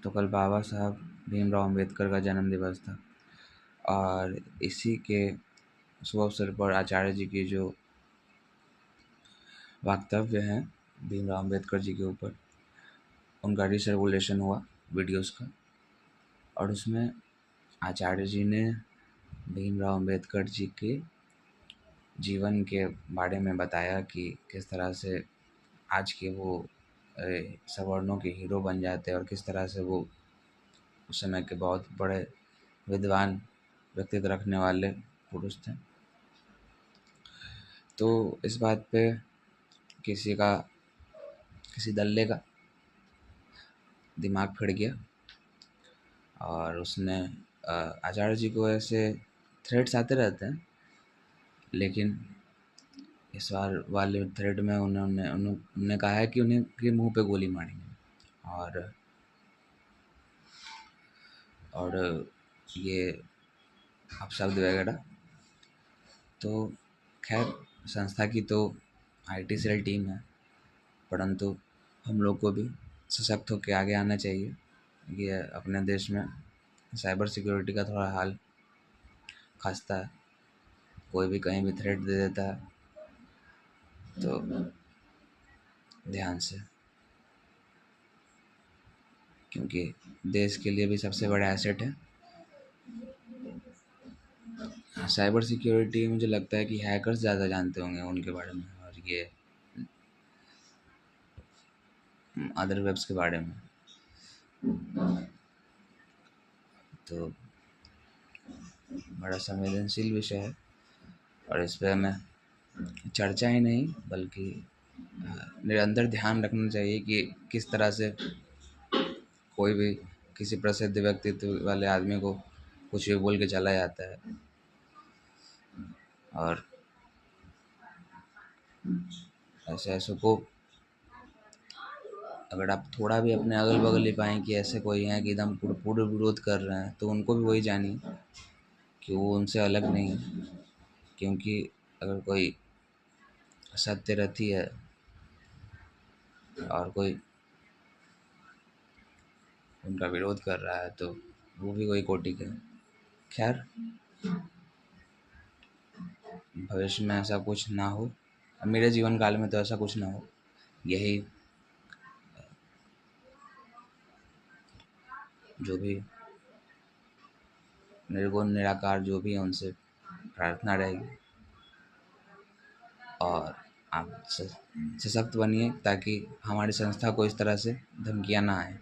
तो कल बाबा साहब भीमराव अम्बेडकर का जन्म दिवस था और इसी के शुभ अवसर पर आचार्य जी की जो वक्तव्य हैं भीमराव अम्बेडकर जी के ऊपर, उनका रिसर्कुलेशन हुआ वीडियोज़ का, और उसमें आचार्य जी ने भीमराव अम्बेडकर जी के जीवन के बारे में बताया कि किस तरह से आज के वो सवर्णों के हीरो बन जाते हैं और किस तरह से वो उस समय के बहुत बड़े विद्वान व्यक्तित्व रखने वाले पुरुष थे। तो इस बात पे किसी दल्ले का दिमाग फिर गया और उसने आचार्य जी को ऐसे थ्रेट्स आते रहते हैं, लेकिन इस बार वाले थ्रेड में उन्होंने कहा है कि उन्हें के मुंह पे गोली मारेंगे और ये अपशब्द वगैरह। तो खैर, संस्था की तो IT सेल टीम है, परंतु हम लोग को भी सशक्त होकर आगे आना चाहिए। ये अपने देश में साइबर सिक्योरिटी का थोड़ा हाल खस्ता है, कोई भी कहीं भी थ्रेट दे देता है, तो ध्यान से, क्योंकि देश के लिए भी सबसे बड़ा एसेट है साइबर सिक्योरिटी। मुझे लगता है कि हैकर्स ज़्यादा जानते होंगे उनके बारे में और ये अदर वेब्स के बारे में। तो बड़ा संवेदनशील विषय है और इस पर हमें चर्चा ही नहीं बल्कि निरंतर ध्यान रखना चाहिए कि किस तरह से कोई भी किसी प्रसिद्ध व्यक्तित्व वाले आदमी को कुछ भी बोल के चला जाता है। और ऐसे को अगर आप थोड़ा भी अपने अगल बगल ही पाएँ कि ऐसे कोई हैं कि एकदम पूर्ण विरोध कर रहे हैं, तो उनको भी वही जानिए कि वो उनसे अलग नहीं है। क्योंकि अगर कोई सत्य रथी है और कोई उनका विरोध कर रहा है, तो वो भी वही कोटि के। खैर, भविष्य में ऐसा कुछ ना हो, मेरे जीवन काल में तो ऐसा कुछ ना हो, यही जो भी निर्गुण निराकार जो भी है उनसे प्रार्थना रहेगी। और आप सशक्त बनिए ताकि हमारी संस्था को इस तरह से धमकियाँ ना आए।